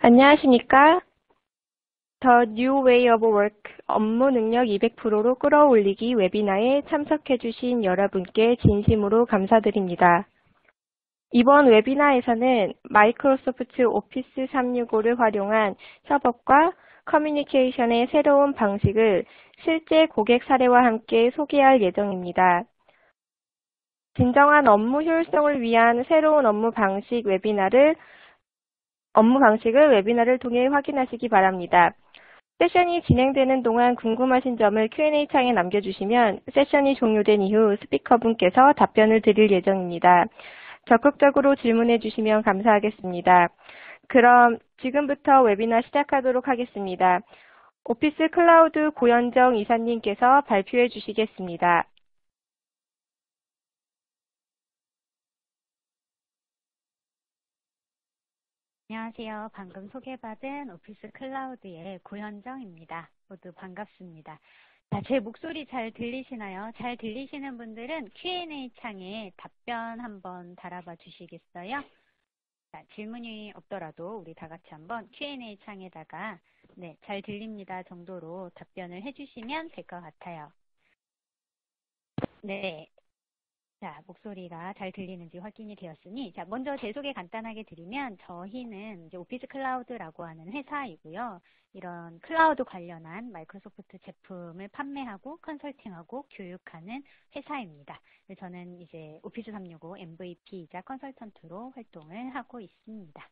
안녕하십니까? The New Way of Work 업무 능력 200%로 끌어올리기 웨비나에 참석해주신 여러분께 진심으로 감사드립니다. 이번 웨비나에서는 마이크로소프트 오피스 365를 활용한 협업과 커뮤니케이션의 새로운 방식을 실제 고객 사례와 함께 소개할 예정입니다. 진정한 업무 효율성을 위한 새로운 업무 방식을 웨비나를 통해 확인하시기 바랍니다. 세션이 진행되는 동안 궁금하신 점을 Q&A 창에 남겨주시면 세션이 종료된 이후 스피커분께서 답변을 드릴 예정입니다. 적극적으로 질문해 주시면 감사하겠습니다. 그럼 지금부터 웨비나 시작하도록 하겠습니다. 오피스 클라우드 고현정 이사님께서 발표해 주시겠습니다. 안녕하세요. 방금 소개받은 오피스 클라우드의 고현정입니다. 모두 반갑습니다. 자, 제 목소리 잘 들리시나요? 잘 들리시는 분들은 Q&A 창에 답변 한번 달아봐 주시겠어요? 자, 질문이 없더라도 우리 다 같이 한번 Q&A 창에다가 네, 잘 들립니다 정도로 답변을 해주시면 될 것 같아요. 네. 자, 목소리가 잘 들리는지 확인이 되었으니, 자, 먼저 제 소개 간단하게 드리면, 저희는 이제 오피스 클라우드라고 하는 회사이고요. 이런 클라우드 관련한 마이크로소프트 제품을 판매하고 컨설팅하고 교육하는 회사입니다. 저는 이제 오피스 365 MVP이자 컨설턴트로 활동을 하고 있습니다.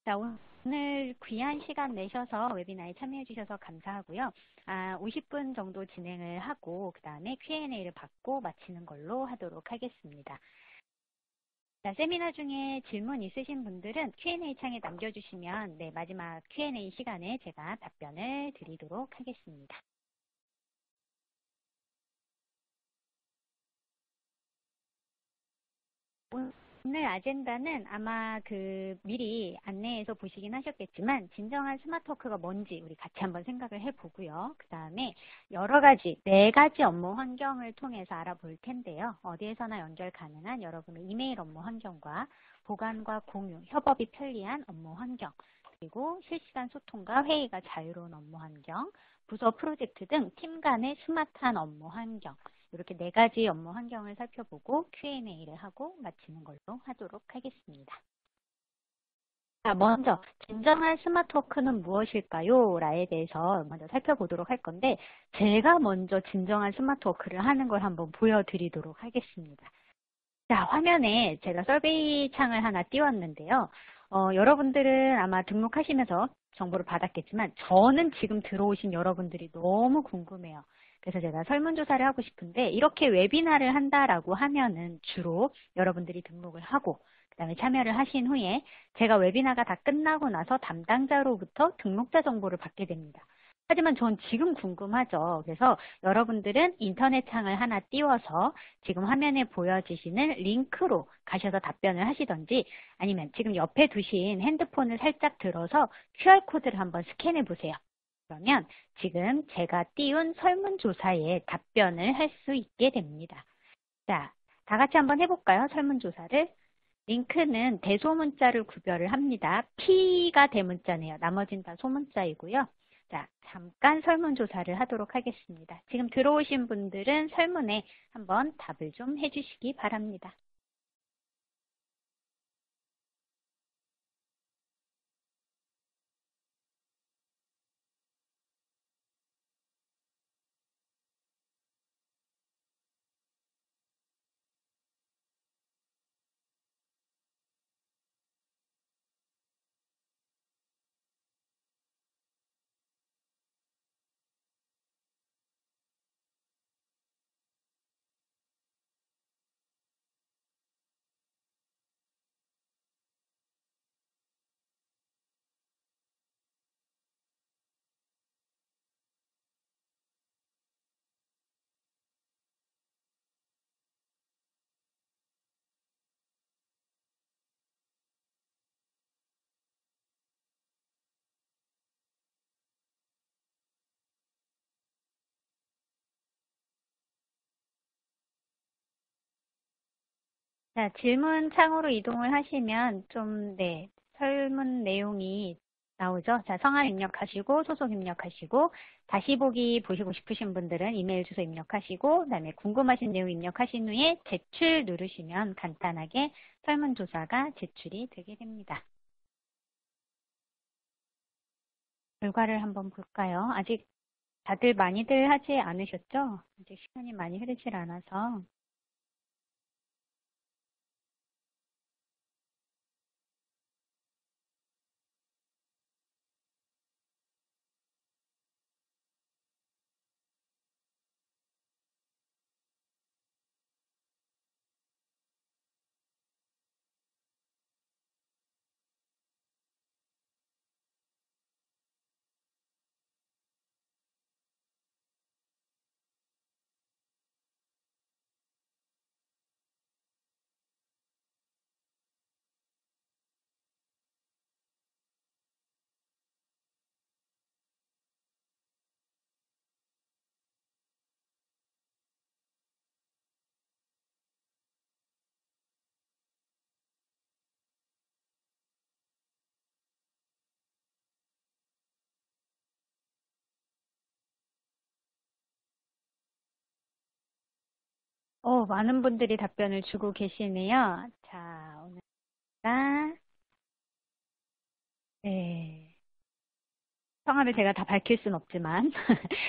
자, 오늘 귀한 시간 내셔서 웨비나에 참여해 주셔서 감사하고요. 50분 정도 진행을 하고 그 다음에 Q&A를 받고 마치는 걸로 하도록 하겠습니다. 자, 세미나 중에 질문 있으신 분들은 Q&A 창에 남겨주시면 네, 마지막 Q&A 시간에 제가 답변을 드리도록 하겠습니다. 오늘 아젠다는 아마 미리 안내해서 보시긴 하셨겠지만 진정한 스마트 워크가 뭔지 우리 같이 한번 생각을 해보고요. 그 다음에 여러 가지, 4가지 업무 환경을 통해서 알아볼 텐데요. 어디에서나 연결 가능한 여러분의 이메일 업무 환경과 보관과 공유, 협업이 편리한 업무 환경, 그리고 실시간 소통과 회의가 자유로운 업무 환경, 부서 프로젝트 등 팀 간의 스마트한 업무 환경, 이렇게 4가지 업무 환경을 살펴보고 Q&A를 하고 마치는 걸로 하도록 하겠습니다. 자, 먼저 진정한 스마트 워크는 무엇일까요? 라에 대해서 먼저 살펴보도록 할 건데 제가 먼저 진정한 스마트 워크를 하는 걸 한번 보여드리도록 하겠습니다. 자, 화면에 제가 서베이 창을 하나 띄웠는데요. 여러분들은 아마 등록하시면서 정보를 받았겠지만 저는 지금 들어오신 여러분들이 너무 궁금해요. 그래서 제가 설문조사를 하고 싶은데 이렇게 웨비나를 한다라고 하면은 주로 여러분들이 등록을 하고 그다음에 참여를 하신 후에 제가 웨비나가 다 끝나고 나서 담당자로부터 등록자 정보를 받게 됩니다. 하지만 전 지금 궁금하죠. 그래서 여러분들은 인터넷 창을 하나 띄워서 지금 화면에 보여지시는 링크로 가셔서 답변을 하시던지 아니면 지금 옆에 두신 핸드폰을 살짝 들어서 QR코드를 한번 스캔해 보세요. 그러면 지금 제가 띄운 설문조사에 답변을 할 수 있게 됩니다. 자, 다 같이 한번 해볼까요? 설문조사를. 링크는 대소문자를 구별을 합니다. P가 대문자네요. 나머진 다 소문자이고요. 자, 잠깐 설문조사를 하도록 하겠습니다. 지금 들어오신 분들은 설문에 한번 답을 좀 해주시기 바랍니다. 자, 질문 창으로 이동을 하시면 좀, 네, 설문 내용이 나오죠? 자, 성함 입력하시고 소속 입력하시고 다시 보기 보시고 싶으신 분들은 이메일 주소 입력하시고 그다음에 궁금하신 내용 입력하신 후에 제출 누르시면 간단하게 설문조사가 제출이 되게 됩니다. 결과를 한번 볼까요? 아직 다들 많이들 하지 않으셨죠? 아직 시간이 많이 흐르질 않아서. 많은 분들이 답변을 주고 계시네요. 자, 오늘가 네. 성함을 제가 다 밝힐 순 없지만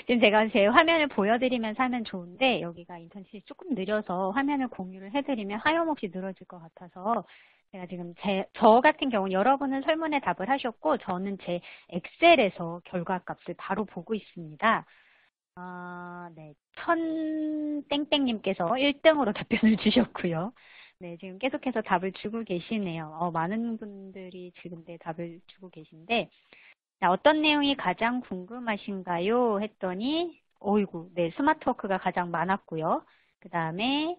지금 제가 제 화면을 보여드리면서 하면 좋은데 여기가 인터넷이 조금 느려서 화면을 공유를 해드리면 하염없이 늘어질 것 같아서 제가 지금 저 같은 경우는 여러분은 설문에 답을 하셨고 저는 제 엑셀에서 결과값을 바로 보고 있습니다. 네. 땡땡님께서 1등으로 답변을 주셨고요. 네, 지금 계속해서 답을 주고 계시네요. 많은 분들이 지금 답을 주고 계신데, 자, 어떤 내용이 가장 궁금하신가요? 했더니, 어이구, 네, 스마트워크가 가장 많았고요. 그 다음에,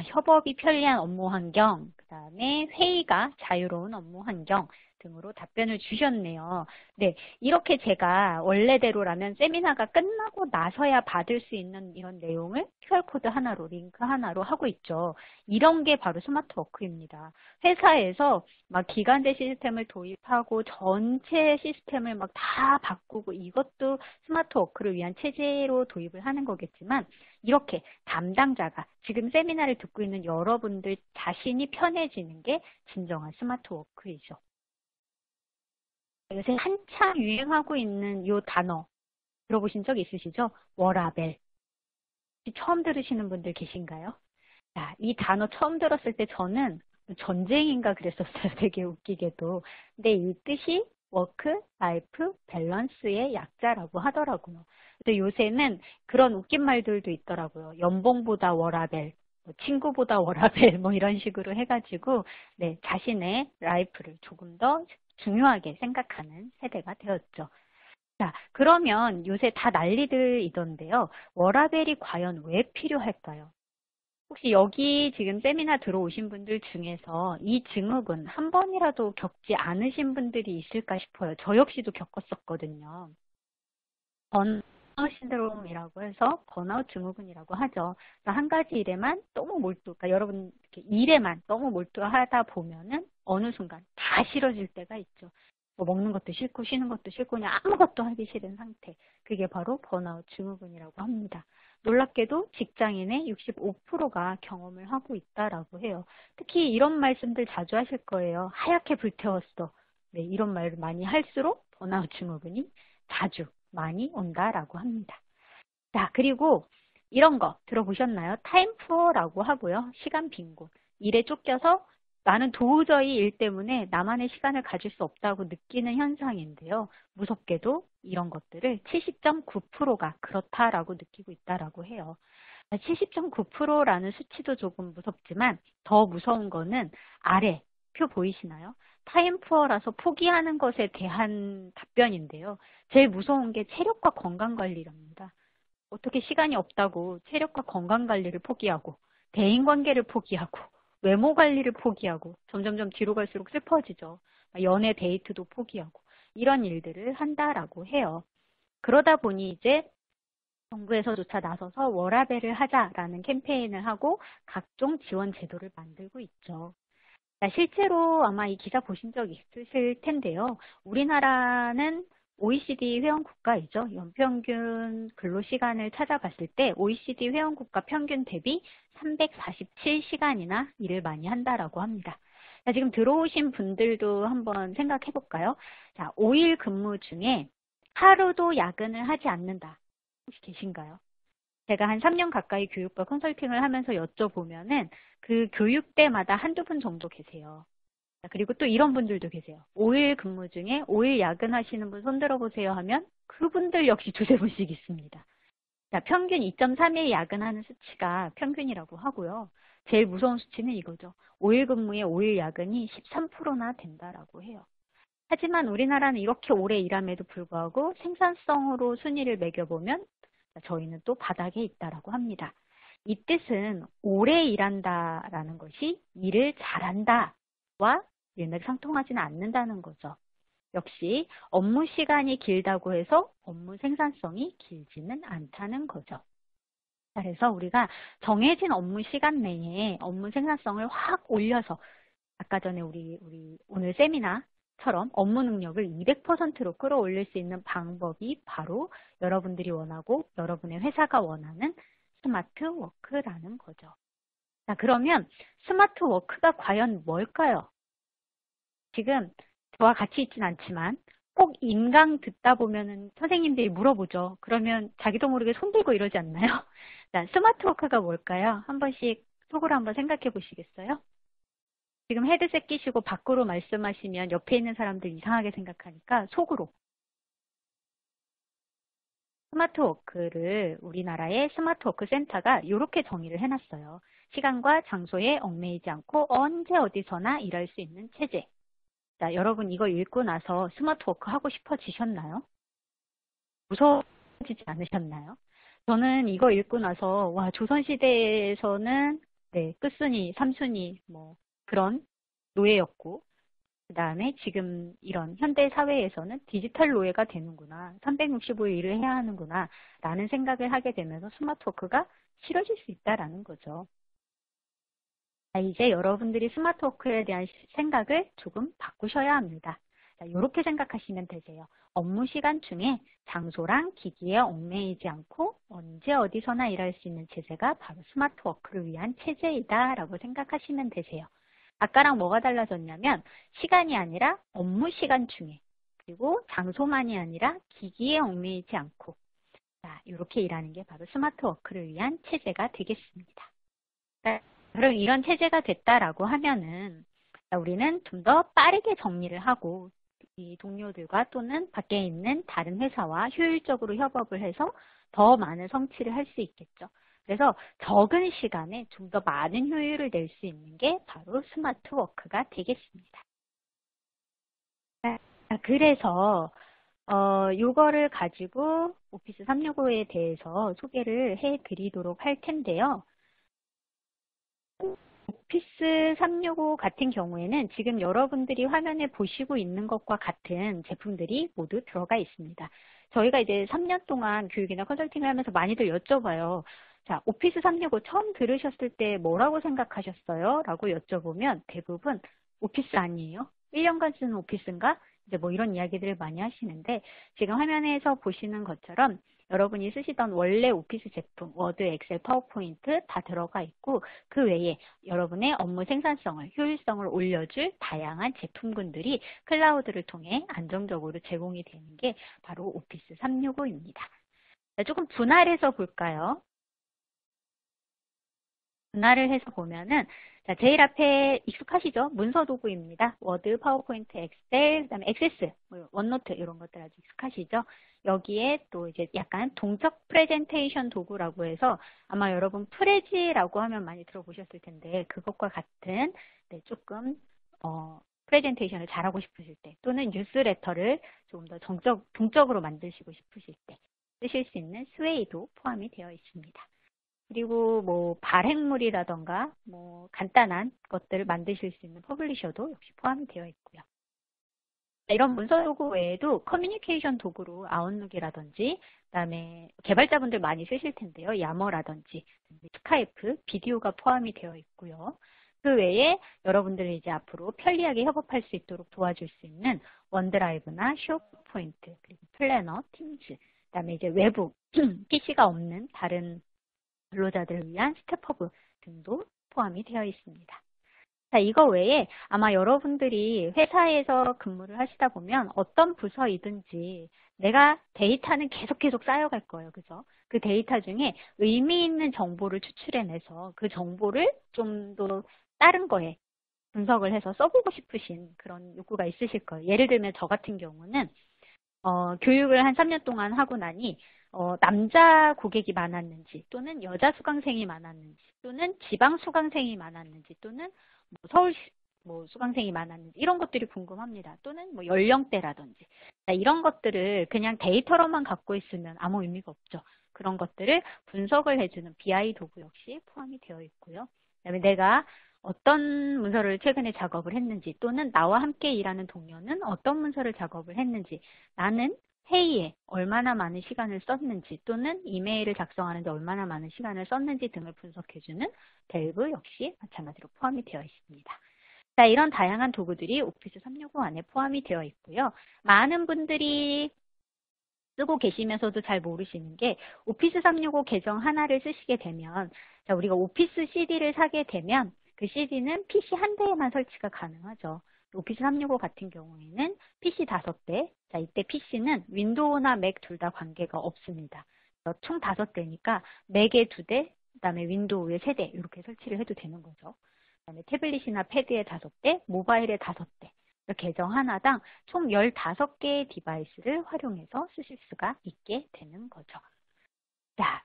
협업이 편리한 업무 환경, 그 다음에 회의가 자유로운 업무 환경 등으로 답변을 주셨네요. 네, 이렇게 제가 원래대로라면 세미나가 끝나고 나서야 받을 수 있는 이런 내용을 QR코드 하나로, 링크 하나로 하고 있죠. 이런 게 바로 스마트워크입니다. 회사에서 막 기간제 시스템을 도입하고 전체 시스템을 막 다 바꾸고 이것도 스마트워크를 위한 체제로 도입을 하는 거겠지만 이렇게 담당자가 지금 세미나를 듣고 있는 여러분들 자신이 편해지는 게 진정한 스마트워크이죠. 요새 한참 유행하고 있는 이 단어 들어보신 적 있으시죠? 워라밸. 처음 들으시는 분들 계신가요? 자, 이 단어 처음 들었을 때 저는 전쟁인가 그랬었어요. 되게 웃기게도. 근데 이 뜻이 워크, 라이프, 밸런스의 약자라고 하더라고요. 근데 요새는 그런 웃긴 말들도 있더라고요. 연봉보다 워라밸, 친구보다 워라밸, 이런 식으로 해가지고, 네, 자신의 라이프를 조금 더 중요하게 생각하는 세대가 되었죠. 자, 그러면 요새 다 난리들이던데요. 워라밸이 과연 왜 필요할까요? 혹시 여기 지금 세미나 들어오신 분들 중에서 이 증후군 한 번이라도 겪지 않으신 분들이 있을까 싶어요. 저 역시도 겪었었거든요. 번아웃 신드롬이라고 해서 번아웃 증후군이라고 하죠. 그러니까 한 가지 일에만 너무 그러니까 여러분 이렇게 일에만 너무 몰두하다 보면은 어느 순간 다 싫어질 때가 있죠. 뭐 먹는 것도 싫고 쉬는 것도 싫고 그냥 아무것도 하기 싫은 상태. 그게 바로 번아웃 증후군이라고 합니다. 놀랍게도 직장인의 65%가 경험을 하고 있다라고 해요. 특히 이런 말씀들 자주 하실 거예요. 하얗게 불태웠어. 네, 이런 말을 많이 할수록 번아웃 증후군이 자주 많이 온다라고 합니다. 자, 그리고 이런 거 들어보셨나요? 타임 푸어라고 하고요. 시간 빈곤. 일에 쫓겨서 나는 도저히 일 때문에 나만의 시간을 가질 수 없다고 느끼는 현상인데요. 무섭게도 이런 것들을 70.9%가 그렇다라고 느끼고 있다라고 해요. 70.9%라는 수치도 조금 무섭지만 더 무서운 거는 아래 표 보이시나요? 타임 푸어라서 포기하는 것에 대한 답변인데요. 제일 무서운 게 체력과 건강 관리랍니다. 어떻게 시간이 없다고 체력과 건강 관리를 포기하고 대인 관계를 포기하고 외모 관리를 포기하고 점점점 뒤로 갈수록 슬퍼지죠. 연애 데이트도 포기하고 이런 일들을 한다라고 해요. 그러다 보니 이제 정부에서조차 나서서 워라밸을 하자라는 캠페인을 하고 각종 지원 제도를 만들고 있죠. 실제로 아마 이 기사 보신 적 있으실 텐데요. 우리나라는 OECD 회원 국가이죠. 연평균 근로시간을 찾아봤을 때 OECD 회원 국가 평균 대비 347시간이나 일을 많이 한다라고 합니다. 자, 지금 들어오신 분들도 한번 생각해 볼까요? 자, 5일 근무 중에 하루도 야근을 하지 않는다. 혹시 계신가요? 제가 한 3년 가까이 교육과 컨설팅을 하면서 여쭤보면은 그 교육대마다 한두 분 정도 계세요. 그리고 또 이런 분들도 계세요. 5일 근무 중에 5일 야근하시는 분 손들어 보세요 하면 그분들 역시 두세 분씩 있습니다. 자, 평균 2.3일 야근하는 수치가 평균이라고 하고요. 제일 무서운 수치는 이거죠. 5일 근무에 5일 야근이 13%나 된다라고 해요. 하지만 우리나라는 이렇게 오래 일함에도 불구하고 생산성으로 순위를 매겨보면 저희는 또 바닥에 있다라고 합니다. 이 뜻은 오래 일한다라는 것이 일을 잘한다와 일맥상통하지는 않는다는 거죠. 역시 업무 시간이 길다고 해서 업무 생산성이 길지는 않다는 거죠. 그래서 우리가 정해진 업무 시간 내에 업무 생산성을 확 올려서 아까 전에 우리 오늘 세미나처럼 업무 능력을 200%로 끌어올릴 수 있는 방법이 바로 여러분들이 원하고 여러분의 회사가 원하는 스마트 워크라는 거죠. 자, 그러면 스마트 워크가 과연 뭘까요? 지금 저와 같이 있진 않지만 꼭 인강 듣다 보면은 선생님들이 물어보죠. 그러면 자기도 모르게 손 들고 이러지 않나요? 자, 스마트 워크가 뭘까요? 한 번씩 속으로 한번 생각해 보시겠어요? 지금 헤드셋 끼시고 밖으로 말씀하시면 옆에 있는 사람들 이상하게 생각하니까 속으로. 스마트 워크를 우리나라의 스마트 워크 센터가 이렇게 정의를 해놨어요. 시간과 장소에 얽매이지 않고 언제 어디서나 일할 수 있는 체제. 자, 여러분 이거 읽고 나서 스마트 워크 하고 싶어지셨나요? 무서워지지 않으셨나요? 저는 이거 읽고 나서 와, 조선시대에서는 네, 끝순이, 삼순이 뭐 그런 노예였고 그 다음에 지금 이런 현대 사회에서는 디지털 노예가 되는구나. 365일 일을 해야 하는구나. 라는 생각을 하게 되면서 스마트 워크가 싫어질 수 있다라는 거죠. 자, 이제 여러분들이 스마트 워크에 대한 생각을 조금 바꾸셔야 합니다. 자, 이렇게 생각하시면 되세요. 업무 시간 중에 장소랑 기기에 얽매이지 않고 언제 어디서나 일할 수 있는 체제가 바로 스마트 워크를 위한 체제이다라고 생각하시면 되세요. 아까랑 뭐가 달라졌냐면 시간이 아니라 업무 시간 중에 그리고 장소만이 아니라 기기에 얽매이지 않고 자, 이렇게 일하는 게 바로 스마트 워크를 위한 체제가 되겠습니다. 자, 그럼 이런 체제가 됐다라고 하면은 우리는 좀 더 빠르게 정리를 하고 이 동료들과 또는 밖에 있는 다른 회사와 효율적으로 협업을 해서 더 많은 성취를 할 수 있겠죠. 그래서 적은 시간에 좀 더 많은 효율을 낼 수 있는 게 바로 스마트 워크가 되겠습니다. 그래서 이거를 가지고 오피스 365에 대해서 소개를 해드리도록 할 텐데요. 오피스 365 같은 경우에는 지금 여러분들이 화면에 보시고 있는 것과 같은 제품들이 모두 들어가 있습니다. 저희가 이제 3년 동안 교육이나 컨설팅을 하면서 많이들 여쭤봐요. 자, 오피스 365 처음 들으셨을 때 뭐라고 생각하셨어요? 라고 여쭤보면 대부분 오피스 아니에요? 1년간 쓰는 오피스인가? 이제 뭐 이런 이야기들을 많이 하시는데 지금 화면에서 보시는 것처럼 여러분이 쓰시던 원래 오피스 제품, 워드, 엑셀, 파워포인트 다 들어가 있고 그 외에 여러분의 업무 생산성을, 효율성을 올려줄 다양한 제품군들이 클라우드를 통해 안정적으로 제공이 되는 게 바로 오피스 365입니다. 조금 분할해서 볼까요? 분할을 해서 보면은 자, 제일 앞에 익숙하시죠? 문서 도구입니다. 워드, 파워포인트, 엑셀, 그다음에 액세스, 원노트 이런 것들 아주 익숙하시죠? 여기에 또 이제 약간 동적 프레젠테이션 도구라고 해서 아마 여러분 프레지라고 하면 많이 들어보셨을 텐데 그것과 같은 네, 조금 프레젠테이션을 잘하고 싶으실 때 또는 뉴스레터를 조금 더 동적으로 만드시고 싶으실 때 쓰실 수 있는 스웨이도 포함이 되어 있습니다. 그리고 뭐 발행물이라던가 뭐 간단한 것들을 만드실 수 있는 퍼블리셔도 역시 포함이 되어 있고요. 이런 문서 도구 외에도 커뮤니케이션 도구로 아웃룩이라든지 그다음에 개발자분들 많이 쓰실 텐데요. 야머라든지 스카이프, 비디오가 포함이 되어 있고요. 그 외에 여러분들이 이제 앞으로 편리하게 협업할 수 있도록 도와줄 수 있는 원드라이브나 쇼포인트, 그리고 플래너, 팀즈, 그다음에 이제 외부 PC가 없는 다른 근로자들을 위한 스텝허브 등도 포함이 되어 있습니다. 자, 이거 외에 아마 여러분들이 회사에서 근무를 하시다 보면 어떤 부서이든지 내가 데이터는 계속 쌓여갈 거예요. 그죠? 그 데이터 중에 의미 있는 정보를 추출해내서 그 정보를 좀 더 다른 거에 분석을 해서 써보고 싶으신 그런 욕구가 있으실 거예요. 예를 들면 저 같은 경우는 교육을 한 3년 동안 하고 나니 남자 고객이 많았는지 또는 여자 수강생이 많았는지 또는 지방 수강생이 많았는지 또는 뭐 서울 뭐 수강생이 많았는지 이런 것들이 궁금합니다. 또는 뭐 연령대라든지 이런 것들을 그냥 데이터로만 갖고 있으면 아무 의미가 없죠. 그런 것들을 분석을 해주는 BI 도구 역시 포함이 되어 있고요. 그다음에 내가 어떤 문서를 최근에 작업을 했는지 또는 나와 함께 일하는 동료는 어떤 문서를 작업을 했는지 나는 회의에 얼마나 많은 시간을 썼는지 또는 이메일을 작성하는데 얼마나 많은 시간을 썼는지 등을 분석해주는 델브 역시 마찬가지로 포함이 되어 있습니다. 자, 이런 다양한 도구들이 오피스 365 안에 포함이 되어 있고요. 많은 분들이 쓰고 계시면서도 잘 모르시는 게 오피스 365 계정 하나를 쓰시게 되면 자, 우리가 오피스 CD를 사게 되면 그 CD는 PC 한 대에만 설치가 가능하죠. 오피스 365 같은 경우에는 PC 5대, 자 이때 PC는 윈도우나 맥 둘 다 관계가 없습니다. 총 5대니까 맥에 2대, 그다음에 윈도우에 3대 이렇게 설치를 해도 되는 거죠. 그다음에 태블릿이나 패드에 5대, 모바일에 5대. 계정 하나당 총 15개의 디바이스를 활용해서 쓰실 수가 있게 되는 거죠. 자,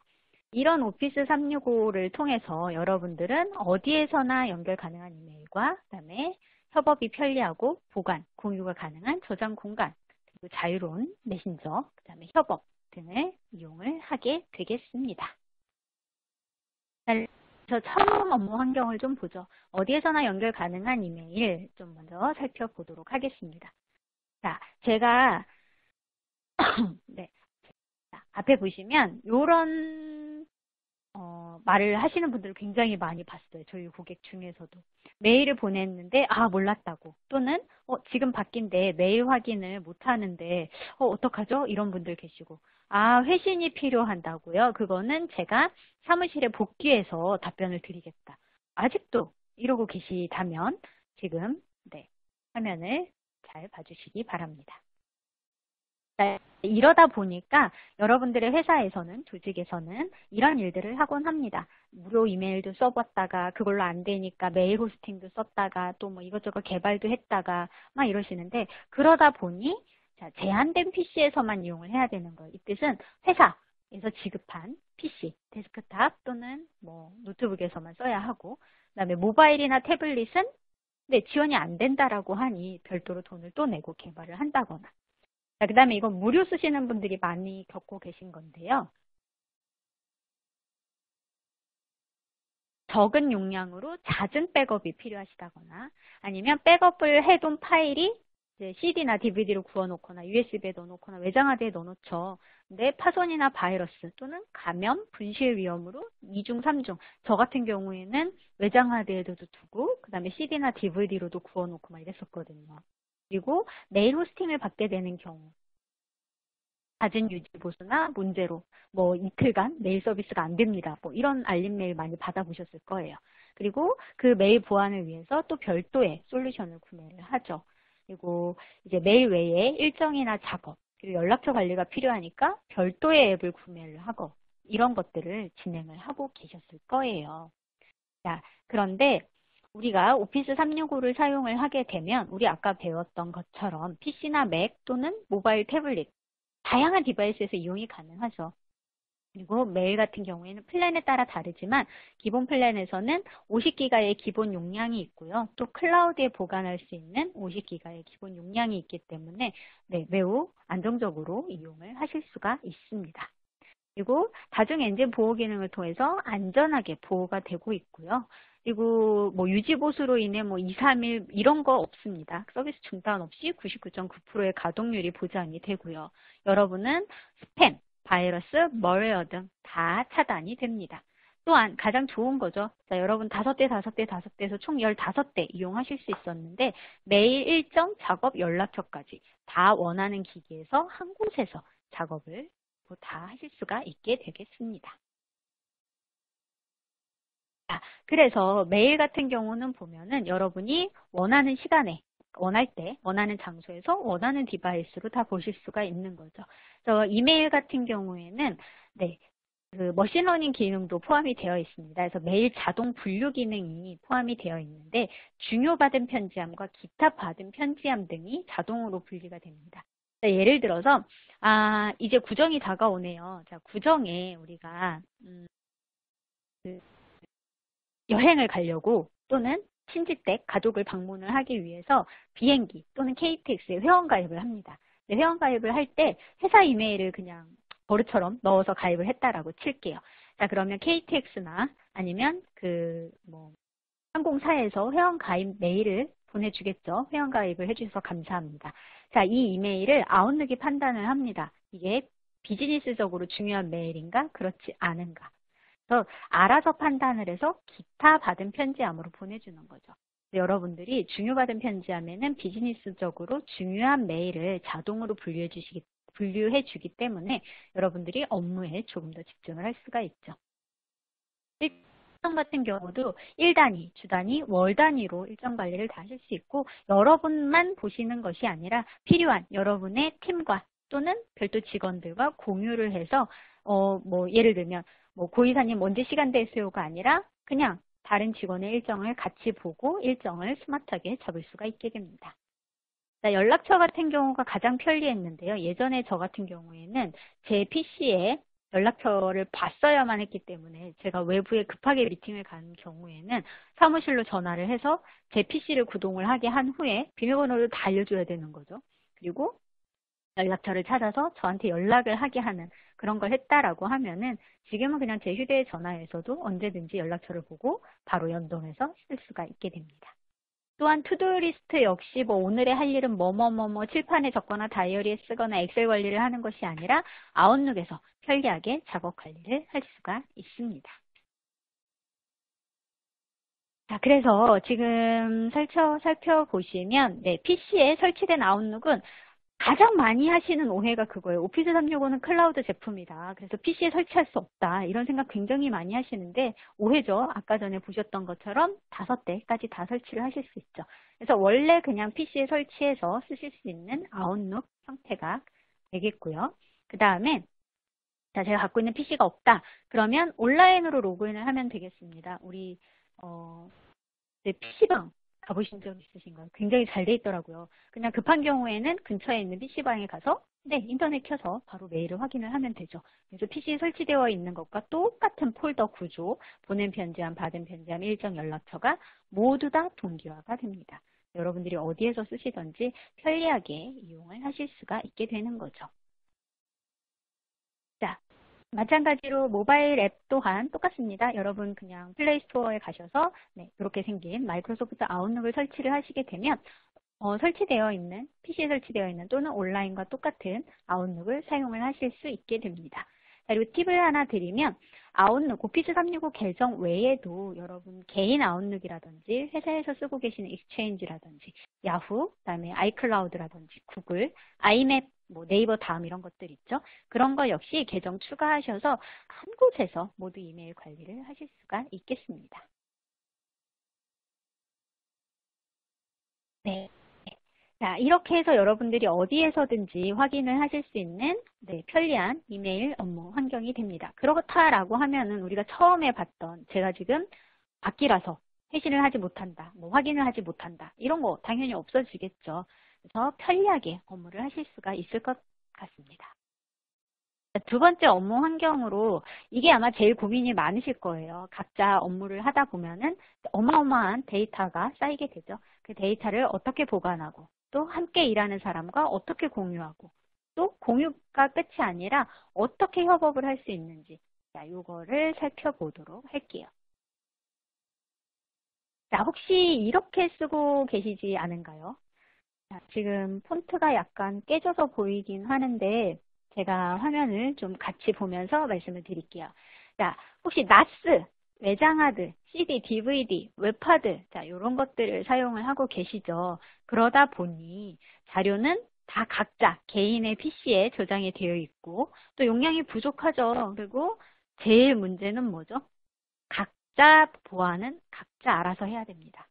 이런 오피스 365를 통해서 여러분들은 어디에서나 연결 가능한 이메일과 그다음에 협업이 편리하고 보관, 공유가 가능한 저장 공간, 그리고 자유로운 메신저, 그다음에 협업 등을 이용을 하게 되겠습니다. 저 처음 업무 환경을 좀 보죠. 어디에서나 연결 가능한 이메일 좀 먼저 살펴보도록 하겠습니다. 자, 제가 네, 자, 앞에 보시면 이런 말을 하시는 분들을 굉장히 많이 봤어요. 저희 고객 중에서도. 메일을 보냈는데 몰랐다고 또는 지금 바뀐데 메일 확인을 못하는데 어떡하죠? 이런 분들 계시고 회신이 필요한다고요? 그거는 제가 사무실에 복귀해서 답변을 드리겠다. 아직도 이러고 계시다면 지금 화면을 잘 봐주시기 바랍니다. 이러다 보니까 여러분들의 회사에서는, 조직에서는 이런 일들을 하곤 합니다. 무료 이메일도 써봤다가 그걸로 안 되니까 메일 호스팅도 썼다가 또 뭐 이것저것 개발도 했다가 막 이러시는데 그러다 보니 제한된 PC에서만 이용을 해야 되는 거예요. 이 뜻은 회사에서 지급한 PC, 데스크탑 또는 뭐 노트북에서만 써야 하고 그다음에 모바일이나 태블릿은 지원이 안 된다라고 하니 별도로 돈을 또 내고 개발을 한다거나 그 다음에 이건 무료 쓰시는 분들이 많이 겪고 계신 건데요. 적은 용량으로 잦은 백업이 필요하시다거나 아니면 백업을 해둔 파일이 이제 CD나 DVD로 구워놓거나 USB에 넣어놓거나 외장하드에 넣어놓죠. 근데 파손이나 바이러스 또는 감염, 분실 위험으로 2중, 3중 저 같은 경우에는 외장하드에도 두고 그 다음에 CD나 DVD로도 구워놓고 막 이랬었거든요. 그리고 메일 호스팅을 받게 되는 경우 잦은 유지 보수나 문제로 뭐 이틀간 메일 서비스가 안 됩니다. 뭐 이런 알림 메일 많이 받아보셨을 거예요. 그리고 그 메일 보안을 위해서 또 별도의 솔루션을 구매를 하죠. 그리고 이제 메일 외에 일정이나 작업, 그리고 연락처 관리가 필요하니까 별도의 앱을 구매를 하고 이런 것들을 진행을 하고 계셨을 거예요. 자, 그런데 우리가 오피스 365를 사용을 하게 되면 우리 아까 배웠던 것처럼 PC나 맥 또는 모바일 태블릿 다양한 디바이스에서 이용이 가능하죠. 그리고 메일 같은 경우에는 플랜에 따라 다르지만 기본 플랜에서는 50기가의 기본 용량이 있고요. 또 클라우드에 보관할 수 있는 50기가의 기본 용량이 있기 때문에 매우 안정적으로 이용을 하실 수가 있습니다. 그리고 다중 엔진 보호 기능을 통해서 안전하게 보호가 되고 있고요. 그리고 뭐 유지 보수로 인해 뭐 2, 3일 이런 거 없습니다. 서비스 중단 없이 99.9%의 가동률이 보장이 되고요. 여러분은 스팸, 바이러스, 멀웨어 등 다 차단이 됩니다. 또한 가장 좋은 거죠. 자, 여러분 5대, 5대, 5대에서 총 15대 이용하실 수 있었는데 매일 일정 작업 연락처까지 다 원하는 기기에서 한 곳에서 작업을 다 하실 수가 있게 되겠습니다. 자, 그래서 메일 같은 경우는 보면은 여러분이 원하는 시간에 원할 때, 원하는 장소에서 원하는 디바이스로 다 보실 수가 있는 거죠. 그래서 이메일 같은 경우에는 네, 그 머신러닝 기능도 포함이 되어 있습니다. 그래서 메일 자동 분류 기능이 포함이 되어 있는데 중요받은 편지함과 기타 받은 편지함 등이 자동으로 분리가 됩니다. 자, 예를 들어서 이제 구정이 다가오네요. 자, 구정에 우리가 그 여행을 가려고 또는 친지댁, 가족을 방문을 하기 위해서 비행기 또는 KTX에 회원가입을 합니다. 회원가입을 할 때 회사 이메일을 그냥 버릇처럼 넣어서 가입을 했다라고 칠게요. 자, 그러면 KTX나 아니면 항공사에서 회원가입 메일을 보내주겠죠. 회원가입을 해주셔서 감사합니다. 자, 이 이메일을 아웃룩이 판단을 합니다. 이게 비즈니스적으로 중요한 메일인가 그렇지 않은가. 그래서 알아서 판단을 해서 기타 받은 편지함으로 보내주는 거죠. 여러분들이 중요받은 편지함에는 비즈니스적으로 중요한 메일을 자동으로 분류해 주기 때문에 여러분들이 업무에 조금 더 집중을 할 수가 있죠. 일정 같은 경우도 일 단위, 주 단위, 월 단위로 일정 관리를 다 하실 수 있고 여러분만 보시는 것이 아니라 필요한 여러분의 팀과 또는 별도 직원들과 공유를 해서 예를 들면 고이사님 언제 시간 되세요가 아니라 그냥 다른 직원의 일정을 같이 보고 일정을 스마트하게 잡을 수가 있게 됩니다. 자, 연락처 같은 경우가 가장 편리했는데요. 예전에 저 같은 경우에는 제 PC에 연락처를 봤어야만 했기 때문에 제가 외부에 급하게 미팅을 가는 경우에는 사무실로 전화를 해서 제 PC를 구동을 하게 한 후에 비밀번호를 다 알려줘야 되는 거죠. 그리고 연락처를 찾아서 저한테 연락을 하게 하는 그런 걸 했다라고 하면은 지금은 그냥 제 휴대전화에서도 언제든지 연락처를 보고 바로 연동해서 쓸 수가 있게 됩니다. 또한 투두 리스트 역시 오늘의 할 일은 칠판에 적거나 다이어리에 쓰거나 엑셀 관리를 하는 것이 아니라 아웃룩에서 편리하게 작업 관리를 할 수가 있습니다. 자, 그래서 지금 살펴보시면 PC에 설치된 아웃룩은 가장 많이 하시는 오해가 그거예요. 오피스 365는 클라우드 제품이다. 그래서 PC에 설치할 수 없다. 이런 생각 굉장히 많이 하시는데 오해죠. 아까 전에 보셨던 것처럼 5대까지 다 설치를 하실 수 있죠. 그래서 원래 그냥 PC에 설치해서 쓰실 수 있는 아웃룩 형태가 되겠고요. 그 다음에 제가 갖고 있는 PC가 없다. 그러면 온라인으로 로그인을 하면 되겠습니다. 우리 PC방 가보신 적 있으신가요? 굉장히 잘 돼 있더라고요. 그냥 급한 경우에는 근처에 있는 PC방에 가서 인터넷 켜서 바로 메일을 확인을 하면 되죠. 그래서 PC에 설치되어 있는 것과 똑같은 폴더 구조, 보낸 편지함, 받은 편지함, 일정 연락처가 모두 다 동기화가 됩니다. 여러분들이 어디에서 쓰시든지 편리하게 이용을 하실 수가 있게 되는 거죠. 자, 마찬가지로 모바일 앱 또한 똑같습니다. 여러분 그냥 플레이 스토어에 가셔서 이렇게 생긴 마이크로소프트 아웃룩을 설치를 하시게 되면 설치되어 있는 PC에 설치되어 있는 또는 온라인과 똑같은 아웃룩을 사용을 하실 수 있게 됩니다. 자, 그리고 팁을 하나 드리면 아웃룩 오피스 365 계정 외에도 여러분 개인 아웃룩이라든지 회사에서 쓰고 계시는 익스체인지라든지 야후, 그다음에 아이클라우드라든지 구글, 아이맵, 네이버 다음 이런 것들 있죠. 그런 거 역시 계정 추가하셔서 한 곳에서 모두 이메일 관리를 하실 수가 있겠습니다. 네. 자, 이렇게 해서 여러분들이 어디에서든지 확인을 하실 수 있는 편리한 이메일 업무 환경이 됩니다. 그렇다라고 하면은 우리가 처음에 봤던 제가 지금 밖이라서 회신을 하지 못한다, 확인을 하지 못한다 이런 거 당연히 없어지겠죠. 그래서 편리하게 업무를 하실 수가 있을 것 같습니다. 두 번째 업무 환경으로 이게 아마 제일 고민이 많으실 거예요. 각자 업무를 하다 보면은 어마어마한 데이터가 쌓이게 되죠. 그 데이터를 어떻게 보관하고 또 함께 일하는 사람과 어떻게 공유하고 또 공유가 끝이 아니라 어떻게 협업을 할 수 있는지 이거를 살펴보도록 할게요. 자, 혹시 이렇게 쓰고 계시지 않은가요? 자, 지금 폰트가 약간 깨져서 보이긴 하는데 제가 화면을 좀 같이 보면서 말씀을 드릴게요. 자, 혹시 나스 외장하드, CD, DVD, 웹하드, 자, 이런 것들을 사용을 하고 계시죠. 그러다 보니 자료는 다 각자 개인의 PC에 저장이 되어 있고 또 용량이 부족하죠. 그리고 제일 문제는 뭐죠? 각자 보안은 각자 알아서 해야 됩니다.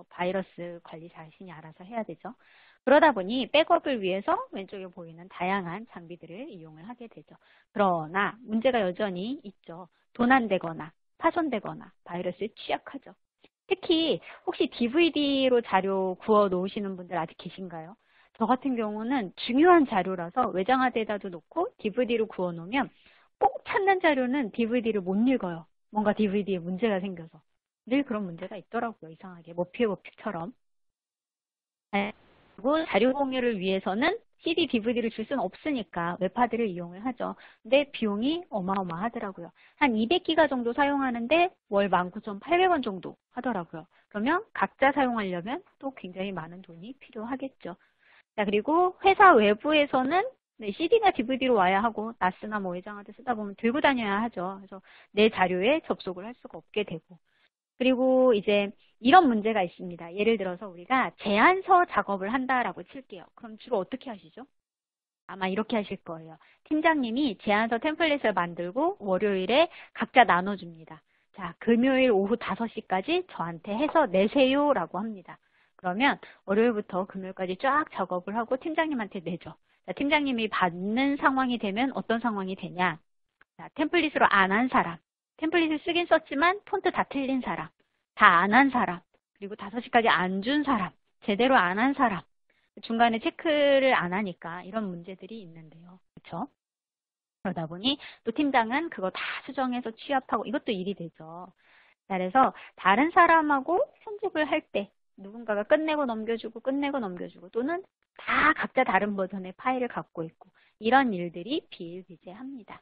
바이러스 관리 자신이 알아서 해야 되죠. 그러다 보니 백업을 위해서 왼쪽에 보이는 다양한 장비들을 이용을 하게 되죠. 그러나 문제가 여전히 있죠. 도난되거나 파손되거나 바이러스에 취약하죠. 특히 혹시 DVD로 자료 구워 놓으시는 분들 아직 계신가요? 저 같은 경우는 중요한 자료라서 외장하드에다도 놓고 DVD로 구워 놓으면 꼭 찾는 자료는 DVD를 못 읽어요. 뭔가 DVD에 문제가 생겨서. 늘 그런 문제가 있더라고요. 이상하게. 머피처럼. 그리고 자료 공유를 위해서는 CD, DVD를 줄 수는 없으니까 웹하드를 이용을 하죠. 근데 비용이 어마어마하더라고요. 한 200기가 정도 사용하는데 월 19,800원 정도 하더라고요. 그러면 각자 사용하려면 또 굉장히 많은 돈이 필요하겠죠. 자, 그리고 회사 외부에서는 CD나 DVD로 와야 하고 나스나 뭐 외장하드 쓰다 보면 들고 다녀야 하죠. 그래서 내 자료에 접속을 할 수가 없게 되고. 그리고 이제 이런 문제가 있습니다. 예를 들어서 우리가 제안서 작업을 한다라고 칠게요. 그럼 주로 어떻게 하시죠? 아마 이렇게 하실 거예요. 팀장님이 제안서 템플릿을 만들고 월요일에 각자 나눠줍니다. 자, 금요일 오후 5시까지 저한테 해서 내세요라고 합니다. 그러면 월요일부터 금요일까지 쫙 작업을 하고 팀장님한테 내죠. 자, 팀장님이 받는 상황이 되면 어떤 상황이 되냐? 자, 템플릿으로 안 한 사람, 템플릿을 쓰긴 썼지만 폰트 다 틀린 사람, 다 안 한 사람, 그리고 5시까지 안 준 사람, 제대로 안 한 사람, 중간에 체크를 안 하니까 이런 문제들이 있는데요. 그렇죠? 그러다 보니 또 팀장은 그거 다 수정해서 취합하고 이것도 일이 되죠. 그래서 다른 사람하고 편집을 할 때 누군가가 끝내고 넘겨주고 또는 다 각자 다른 버전의 파일을 갖고 있고 이런 일들이 비일비재합니다.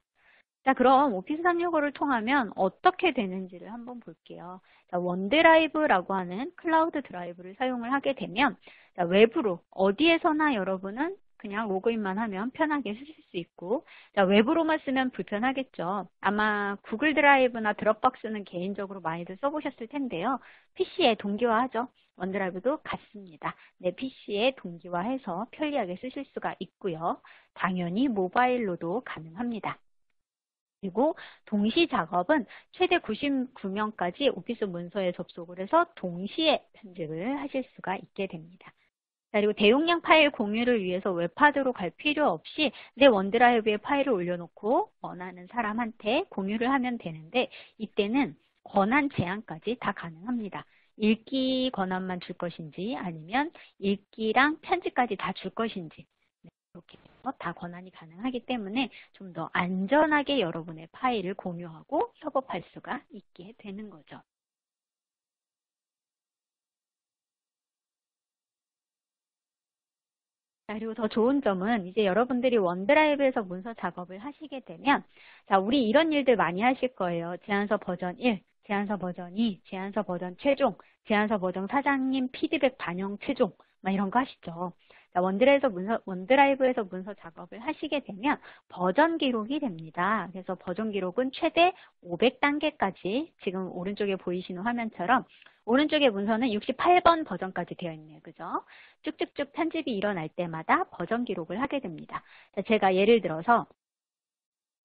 자, 그럼 오피스 365를 통하면 어떻게 되는지를 한번 볼게요. 자, 원드라이브라고 하는 클라우드 드라이브를 사용을 하게 되면 자, 외부로 어디에서나 여러분은 그냥 로그인만 하면 편하게 쓰실 수 있고 자, 외부로만 쓰면 불편하겠죠. 아마 구글 드라이브나 드롭박스는 개인적으로 많이들 써보셨을 텐데요. PC에 동기화하죠. 원드라이브도 같습니다. 내 PC에 동기화해서 편리하게 쓰실 수가 있고요. 당연히 모바일로도 가능합니다. 그리고 동시 작업은 최대 99명까지 오피스 문서에 접속을 해서 동시에 편집을 하실 수가 있게 됩니다. 그리고 대용량 파일 공유를 위해서 웹하드로 갈 필요 없이 내 원드라이브에 파일을 올려놓고 원하는 사람한테 공유를 하면 되는데 이때는 권한 제한까지 다 가능합니다. 읽기 권한만 줄 것인지 아니면 읽기랑 편집까지 다 줄 것인지 이렇게 다 권한이 가능하기 때문에 좀 더 안전하게 여러분의 파일을 공유하고 협업할 수가 있게 되는 거죠. 자, 그리고 더 좋은 점은 이제 여러분들이 원드라이브에서 문서 작업을 하시게 되면 자, 우리 이런 일들 많이 하실 거예요. 제안서 버전 1, 제안서 버전 2, 제안서 버전 최종, 제안서 버전 사장님 피드백 반영 최종 막 이런 거 하시죠. 자, 원드라이브에서 문서 작업을 하시게 되면 버전 기록이 됩니다. 그래서 버전 기록은 최대 500단계까지 지금 오른쪽에 보이시는 화면처럼 오른쪽에 문서는 68번 버전까지 되어 있네요. 그죠? 쭉쭉쭉 편집이 일어날 때마다 버전 기록을 하게 됩니다. 자, 제가 예를 들어서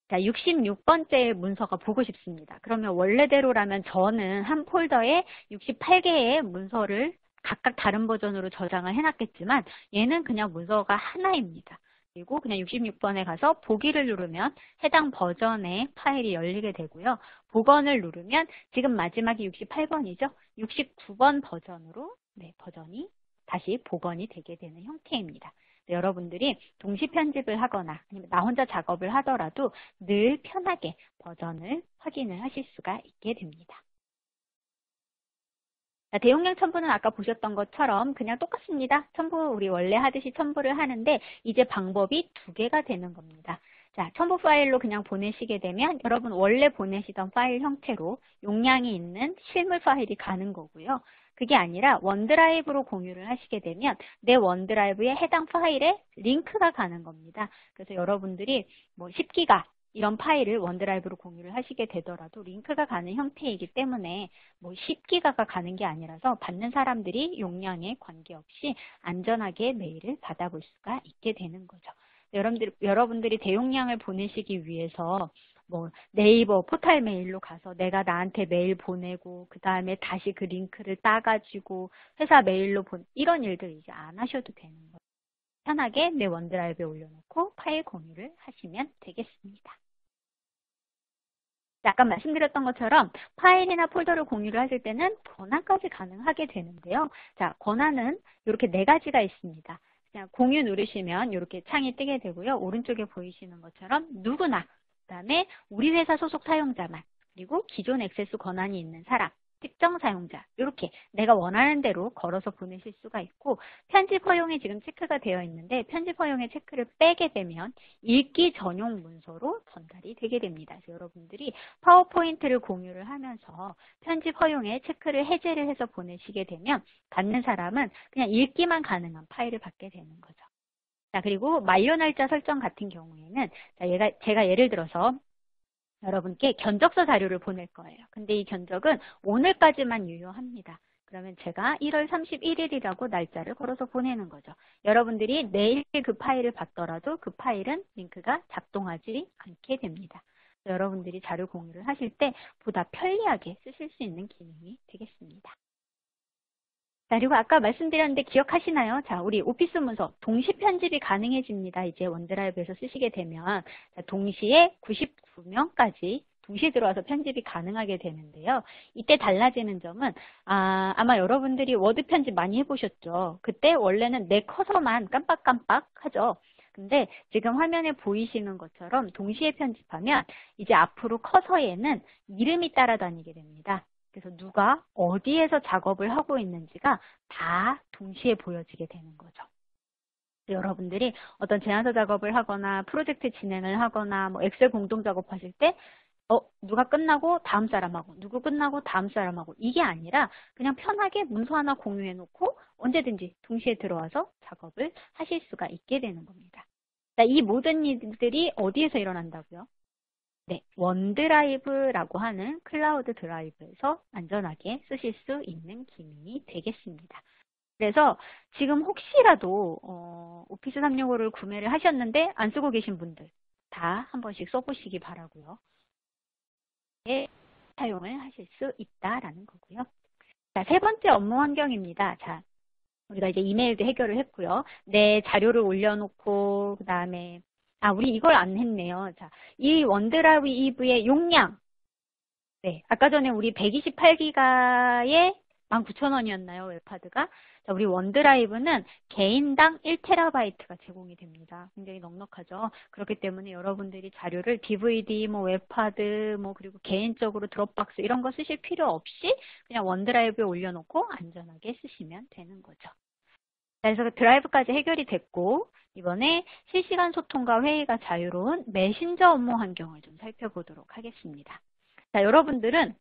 자, 66번째 문서가 보고 싶습니다. 그러면 원래대로라면 저는 한 폴더에 68개의 문서를 각각 다른 버전으로 저장을 해놨겠지만 얘는 그냥 문서가 하나입니다. 그리고 그냥 66번에 가서 보기를 누르면 해당 버전의 파일이 열리게 되고요. 복원을 누르면 지금 마지막이 68번이죠. 69번 버전으로 버전이 다시 복원이 되게 되는 형태입니다. 여러분들이 동시 편집을 하거나 아니면 나 혼자 작업을 하더라도 늘 편하게 버전을 확인을 하실 수가 있게 됩니다. 자, 대용량 첨부는 아까 보셨던 것처럼 그냥 똑같습니다. 첨부 우리 원래 하듯이 첨부를 하는데 이제 방법이 두 개가 되는 겁니다. 자, 첨부 파일로 그냥 보내시게 되면 여러분 원래 보내시던 파일 형태로 용량이 있는 실물 파일이 가는 거고요. 그게 아니라 원드라이브로 공유를 하시게 되면 내 원드라이브에 해당 파일에 링크가 가는 겁니다. 그래서 여러분들이 뭐 10기가 이런 파일을 원드라이브로 공유를 하시게 되더라도 링크가 가는 형태이기 때문에 뭐 10기가가 가는 게 아니라서 받는 사람들이 용량에 관계없이 안전하게 메일을 받아볼 수가 있게 되는 거죠. 여러분들이 대용량을 보내시기 위해서 뭐 네이버 포털 메일로 가서 내가 나한테 메일 보내고 그 다음에 다시 그 링크를 따가지고 회사 메일로 이런 일들 이제 안 하셔도 되는 거예요. 편하게 내 원드라이브에 올려놓고 파일 공유를 하시면 되겠습니다. 아까 말씀드렸던 것처럼 파일이나 폴더를 공유를 하실 때는 권한까지 가능하게 되는데요. 자, 권한은 이렇게 4가지가 있습니다. 그냥 공유 누르시면 이렇게 창이 뜨게 되고요. 오른쪽에 보이시는 것처럼 누구나, 그다음에 우리 회사 소속 사용자만, 그리고 기존 액세스 권한이 있는 사람, 특정 사용자, 이렇게 내가 원하는 대로 걸어서 보내실 수가 있고, 편집 허용이 지금 체크가 되어 있는데 편집 허용의 체크를 빼게 되면 읽기 전용 문서로 전달이 되게 됩니다. 그래서 여러분들이 파워포인트를 공유를 하면서 편집 허용의 체크를 해제를 해서 보내시게 되면 받는 사람은 그냥 읽기만 가능한 파일을 받게 되는 거죠. 자, 그리고 만료 날짜 설정 같은 경우에는 제가 예를 들어서 여러분께 견적서 자료를 보낼 거예요. 근데 이 견적은 오늘까지만 유효합니다. 그러면 제가 1월 31일이라고 날짜를 걸어서 보내는 거죠. 여러분들이 내일 그 파일을 받더라도 그 파일은 링크가 작동하지 않게 됩니다. 여러분들이 자료 공유를 하실 때 보다 편리하게 쓰실 수 있는 기능이 되겠습니다. 자, 그리고 아까 말씀드렸는데 기억하시나요? 자, 우리 오피스 문서 동시 편집이 가능해집니다. 이제 원드라이브에서 쓰시게 되면 자, 동시에 99명까지 동시에 들어와서 편집이 가능하게 되는데요. 이때 달라지는 점은 아마 여러분들이 워드 편집 많이 해보셨죠? 그때 원래는 내 커서만 깜빡깜빡 하죠. 근데 지금 화면에 보이시는 것처럼 동시에 편집하면 이제 앞으로 커서에는 이름이 따라다니게 됩니다. 그래서 누가 어디에서 작업을 하고 있는지가 다 동시에 보여지게 되는 거죠. 여러분들이 어떤 제안서 작업을 하거나 프로젝트 진행을 하거나 뭐 엑셀 공동 작업하실 때 누가 끝나고 다음 사람하고 누구 끝나고 다음 사람하고 이게 아니라 그냥 편하게 문서 하나 공유해 놓고 언제든지 동시에 들어와서 작업을 하실 수가 있게 되는 겁니다. 자, 이 모든 일들이 어디에서 일어난다고요? 네, 원드라이브라고 하는 클라우드 드라이브에서 안전하게 쓰실 수 있는 기능이 되겠습니다. 그래서 지금 혹시라도 오피스 365를 구매를 하셨는데 안 쓰고 계신 분들 다 한 번씩 써보시기 바라고요. 사용을 하실 수 있다라는 거고요. 자, 3번째 업무 환경입니다. 자, 우리가 이제 이메일도 해결을 했고요. 내 자료를 올려놓고 그 다음에 우리 이걸 안 했네요. 자, 이 원드라이브의 용량. 네, 아까 전에 우리 128기가에 19,000원이었나요, 웹하드가? 자, 우리 원드라이브는 개인당 1TB가 제공이 됩니다. 굉장히 넉넉하죠. 그렇기 때문에 여러분들이 자료를 DVD, 뭐 웹하드, 뭐 그리고 개인적으로 드롭박스 이런 거 쓰실 필요 없이 그냥 원드라이브에 올려놓고 안전하게 쓰시면 되는 거죠. 자, 그래서 드라이브까지 해결이 됐고 이번에 실시간 소통과 회의가 자유로운 메신저 업무 환경을 좀 살펴보도록 하겠습니다. 자, 여러분들은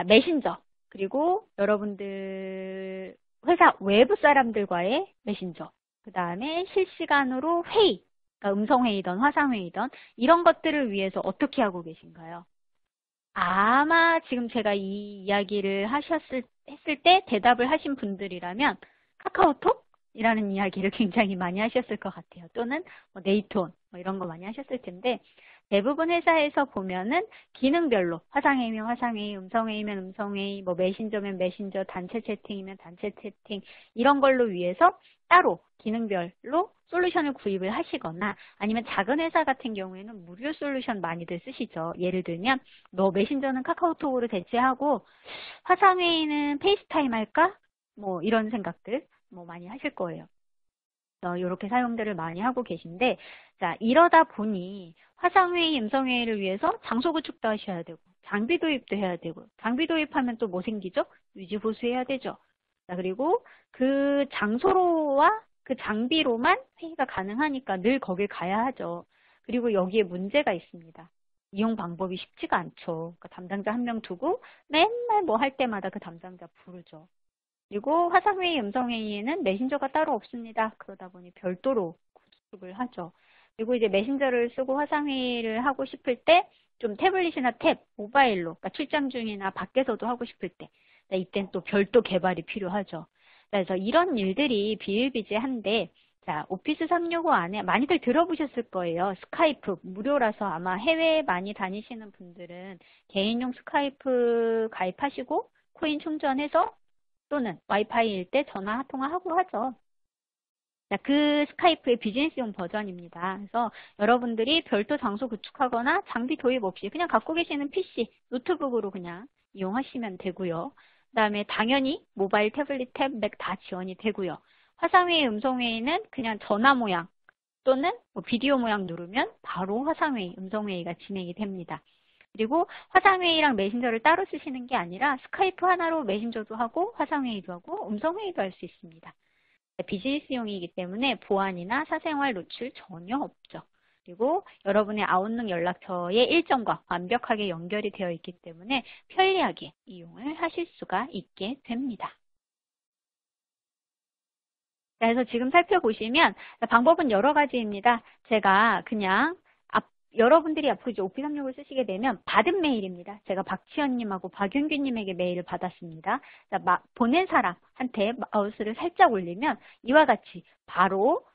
메신저 그리고 여러분들 회사 외부 사람들과의 메신저 그 다음에 실시간으로 회의 그러니까 음성회의든 화상회의든 이런 것들을 위해서 어떻게 하고 계신가요? 아마 지금 제가 이 이야기를 했을 때 대답을 하신 분들이라면 카카오톡? 이라는 이야기를 굉장히 많이 하셨을 것 같아요. 또는 뭐 네이톤 이런 거 많이 하셨을 텐데 대부분 회사에서 보면은 기능별로 화상회의면 화상회의, 음성회의면 음성회의, 뭐 메신저면 메신저, 단체 채팅이면 단체 채팅 이런 걸로 위해서 따로 기능별로 솔루션을 구입을 하시거나 아니면 작은 회사 같은 경우에는 무료 솔루션 많이들 쓰시죠. 예를 들면 너 메신저는 카카오톡으로 대체하고 화상회의는 페이스타임 할까? 뭐 이런 생각들 뭐 많이 하실 거예요. 이렇게 사용들을 많이 하고 계신데 자 이러다 보니 화상회의, 음성회의를 위해서 장소 구축도 하셔야 되고 장비 도입도 해야 되고 장비 도입하면 또 뭐 생기죠? 유지 보수해야 되죠. 자 그리고 그 장소로와 그 장비로만 회의가 가능하니까 늘 거길 가야 하죠. 그리고 여기에 문제가 있습니다. 이용 방법이 쉽지가 않죠. 그러니까 담당자 한 명 두고 맨날 뭐 할 때마다 그 담당자 부르죠. 그리고 화상회의, 음성회의에는 메신저가 따로 없습니다. 그러다 보니 별도로 구축을 하죠. 그리고 이제 메신저를 쓰고 화상회의를 하고 싶을 때 좀 태블릿이나 탭, 모바일로, 그러니까 출장 중이나 밖에서도 하고 싶을 때, 이땐 또 별도 개발이 필요하죠. 그래서 이런 일들이 비일비재한데, 자, 오피스 365 안에 많이들 들어보셨을 거예요. 스카이프 무료라서 아마 해외에 많이 다니시는 분들은 개인용 스카이프 가입하시고 코인 충전해서 또는 와이파이일 때 전화 통화하고 하죠. 자, 그 스카이프의 비즈니스용 버전입니다. 그래서 여러분들이 별도 장소 구축하거나 장비 도입 없이 그냥 갖고 계시는 PC, 노트북으로 그냥 이용하시면 되고요. 그 다음에 당연히 모바일, 태블릿, 탭, 맥 다 지원이 되고요. 화상회의, 음성회의는 그냥 전화 모양 또는 뭐 비디오 모양 누르면 바로 화상회의, 음성회의가 진행이 됩니다. 그리고 화상회의랑 메신저를 따로 쓰시는 게 아니라 스카이프 하나로 메신저도 하고 화상회의도 하고 음성회의도 할 수 있습니다. 비즈니스용이기 때문에 보안이나 사생활 노출 전혀 없죠. 그리고 여러분의 아웃룩 연락처의 일정과 완벽하게 연결이 되어 있기 때문에 편리하게 이용을 하실 수가 있게 됩니다. 그래서 지금 살펴보시면 방법은 여러 가지입니다. 제가 그냥 여러분들이 앞으로 이제 오피스 365를 쓰시게 되면 받은 메일입니다. 제가 박지연님하고 박윤규님에게 메일을 받았습니다. 자, 보낸 사람한테 마우스를 살짝 올리면 이와 같이 바로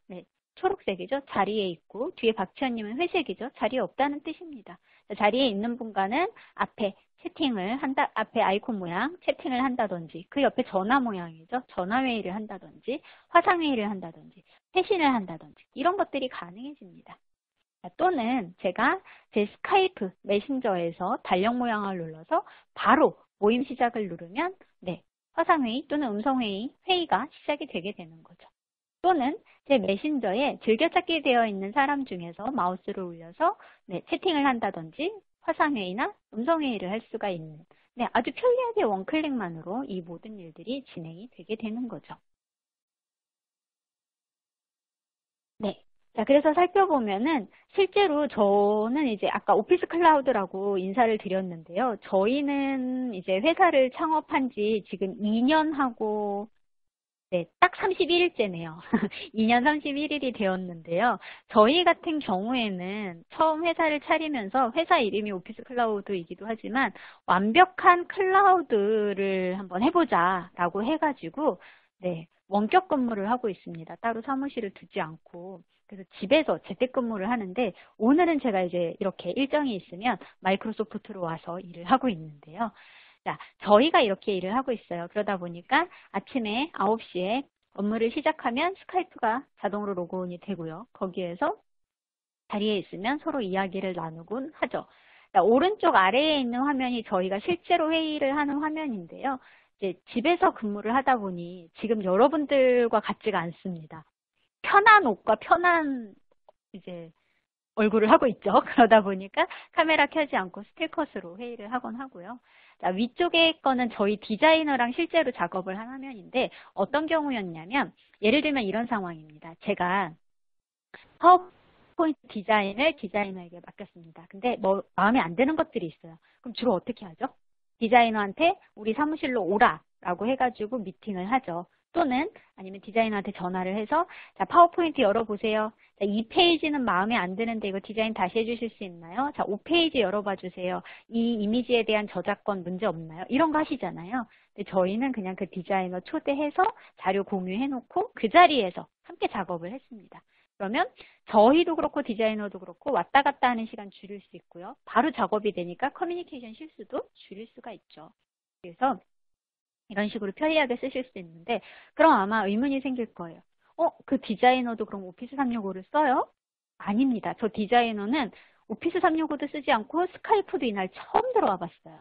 초록색이죠. 자리에 있고 뒤에 박지연님은 회색이죠. 자리에 없다는 뜻입니다. 자, 자리에 있는 분과는 앞에 앞에 아이콘 모양 채팅을 한다든지 그 옆에 전화 모양이죠. 전화회의를 한다든지 화상회의를 한다든지 회신을 한다든지 이런 것들이 가능해집니다. 또는 제가 제 스카이프 메신저에서 달력 모양을 눌러서 바로 모임 시작을 누르면 화상회의 또는 음성회의 회의가 시작이 되게 되는 거죠. 또는 제 메신저에 즐겨찾기 되어 있는 사람 중에서 마우스를 올려서 채팅을 한다든지 화상회의나 음성회의를 할 수가 있는 아주 편리하게 원클릭만으로 이 모든 일들이 진행이 되게 되는 거죠. 자, 그래서 살펴보면은 실제로 저는 이제 아까 오피스 클라우드라고 인사를 드렸는데요. 저희는 이제 회사를 창업한 지 지금 2년하고 딱 31일째네요. 2년 31일이 되었는데요. 저희 같은 경우에는 처음 회사를 차리면서 회사 이름이 오피스 클라우드이기도 하지만 완벽한 클라우드를 한번 해보자라고 해가지고 원격 근무를 하고 있습니다. 따로 사무실을 두지 않고. 그래서 집에서 재택근무를 하는데 오늘은 제가 이제 이렇게 일정이 있으면 마이크로소프트로 와서 일을 하고 있는데요. 자, 저희가 이렇게 일을 하고 있어요. 그러다 보니까 아침에 9시에 업무를 시작하면 스카이프가 자동으로 로그인이 되고요. 거기에서 자리에 있으면 서로 이야기를 나누곤 하죠. 자, 오른쪽 아래에 있는 화면이 저희가 실제로 회의를 하는 화면인데요. 이제 집에서 근무를 하다 보니 지금 여러분들과 같지가 않습니다. 편한 옷과 편한 이제 얼굴을 하고 있죠. 그러다 보니까 카메라 켜지 않고 스틸컷으로 회의를 하곤 하고요. 자, 위쪽에 거는 저희 디자이너랑 실제로 작업을 한 화면인데 어떤 경우였냐면 예를 들면 이런 상황입니다. 제가 파워포인트 디자인을 디자이너에게 맡겼습니다. 근데 뭐 마음에 안 드는 것들이 있어요. 그럼 주로 어떻게 하죠? 디자이너한테 우리 사무실로 오라라고 해가지고 미팅을 하죠. 또는 아니면 디자이너한테 전화를 해서 자, 파워포인트 열어보세요. 자, 이 페이지는 마음에 안 드는데 이거 디자인 다시 해주실 수 있나요? 자, 5페이지 열어봐 주세요. 이 이미지에 대한 저작권 문제 없나요? 이런 거 하시잖아요. 근데 저희는 그냥 그 디자이너 초대해서 자료 공유해놓고 그 자리에서 함께 작업을 했습니다. 그러면 저희도 그렇고 디자이너도 그렇고 왔다 갔다 하는 시간 줄일 수 있고요. 바로 작업이 되니까 커뮤니케이션 실수도 줄일 수가 있죠. 그래서 이런 식으로 편리하게 쓰실 수 있는데 그럼 아마 의문이 생길 거예요. 그 디자이너도 그럼 오피스 365를 써요? 아닙니다. 저 디자이너는 오피스 365도 쓰지 않고 스카이프도 이날 처음 들어와 봤어요.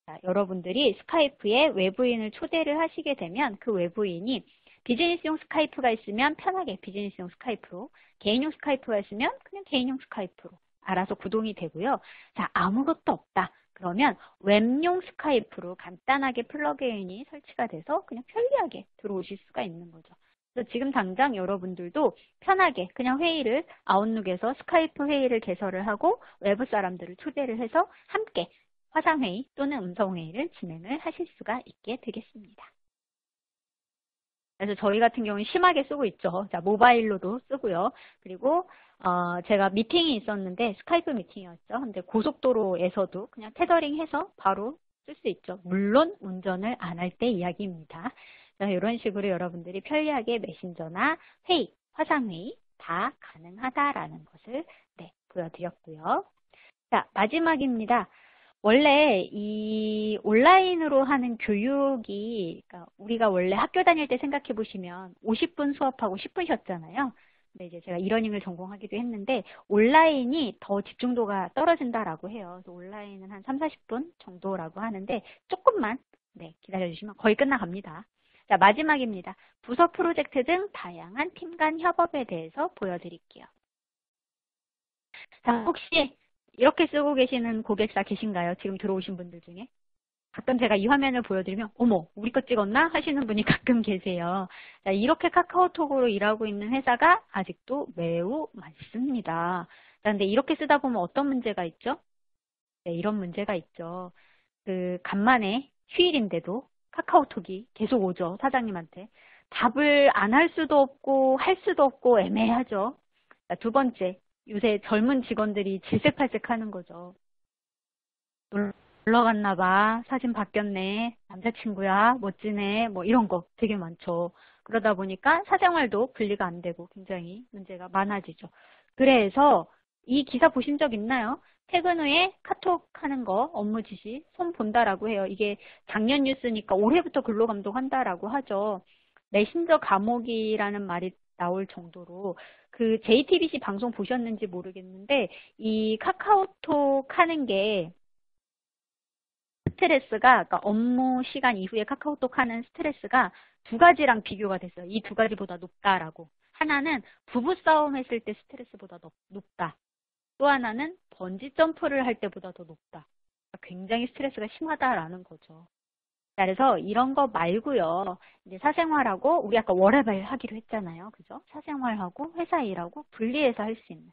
자, 여러분들이 스카이프에 외부인을 초대를 하시게 되면 그 외부인이 비즈니스용 스카이프가 있으면 편하게 비즈니스용 스카이프로, 개인용 스카이프가 있으면 그냥 개인용 스카이프로 알아서 구동이 되고요. 자, 아무것도 없다. 그러면 웹용 스카이프로 간단하게 플러그인이 설치가 돼서 그냥 편리하게 들어오실 수가 있는 거죠. 그래서 지금 당장 여러분들도 편하게 그냥 회의를 아웃룩에서 스카이프 회의를 개설을 하고 외부 사람들을 초대를 해서 함께 화상회의 또는 음성회의를 진행을 하실 수가 있게 되겠습니다. 그래서 저희 같은 경우는 심하게 쓰고 있죠. 자, 모바일로도 쓰고요. 그리고 제가 미팅이 있었는데 스카이프 미팅이었죠. 근데 고속도로에서도 그냥 테더링해서 바로 쓸 수 있죠. 물론 운전을 안 할 때 이야기입니다. 자, 이런 식으로 여러분들이 편리하게 메신저나 회의, 화상회의 다 가능하다라는 것을 네, 보여드렸고요. 자, 마지막입니다. 원래 이 온라인으로 하는 교육이 그러니까 우리가 원래 학교 다닐 때 생각해 보시면 50분 수업하고 10분 쉬었잖아요. 근데 이제 제가 이러닝을 전공하기도 했는데 온라인이 더 집중도가 떨어진다라고 해요. 그래서 온라인은 한 3, 40분 정도라고 하는데 조금만 네, 기다려 주시면 거의 끝나갑니다. 자, 마지막입니다. 부서 프로젝트 등 다양한 팀 간 협업에 대해서 보여드릴게요. 자, 혹시 이렇게 쓰고 계시는 고객사 계신가요? 지금 들어오신 분들 중에? 가끔 제가 이 화면을 보여드리면 어머 우리 거 찍었나? 하시는 분이 가끔 계세요. 자, 이렇게 카카오톡으로 일하고 있는 회사가 아직도 매우 많습니다. 자, 근데 이렇게 쓰다 보면 어떤 문제가 있죠? 네, 이런 문제가 있죠. 그 간만에 휴일인데도 카카오톡이 계속 오죠. 사장님한테. 답을 안 할 수도 없고 할 수도 없고 애매하죠. 자, 두 번째, 요새 젊은 직원들이 질색팔색 하는 거죠. 놀러 갔나 봐. 사진 바뀌었네. 남자친구야. 멋지네. 뭐 이런 거 되게 많죠. 그러다 보니까 사생활도 분리가 안 되고 굉장히 문제가 많아지죠. 그래서 이 기사 보신 적 있나요? 퇴근 후에 카톡 하는 거 업무 지시 손 본다라고 해요. 이게 작년 뉴스니까 올해부터 근로감독한다라고 하죠. 메신저 감옥이라는 말이 나올 정도로 그 JTBC 방송 보셨는지 모르겠는데 이 카카오톡 하는 게 스트레스가 그러니까 업무 시간 이후에 카카오톡 하는 스트레스가 두 가지랑 비교가 됐어요. 이 두 가지보다 높다라고. 하나는 부부싸움 했을 때 스트레스보다 높다. 또 하나는 번지 점프를 할 때보다 더 높다. 그러니까 굉장히 스트레스가 심하다라는 거죠. 그래서 이런 거 말고요. 이제 사생활하고 우리 아까 월화발 하기로 했잖아요. 그죠? 사생활하고 회사 일하고 분리해서 할 수 있는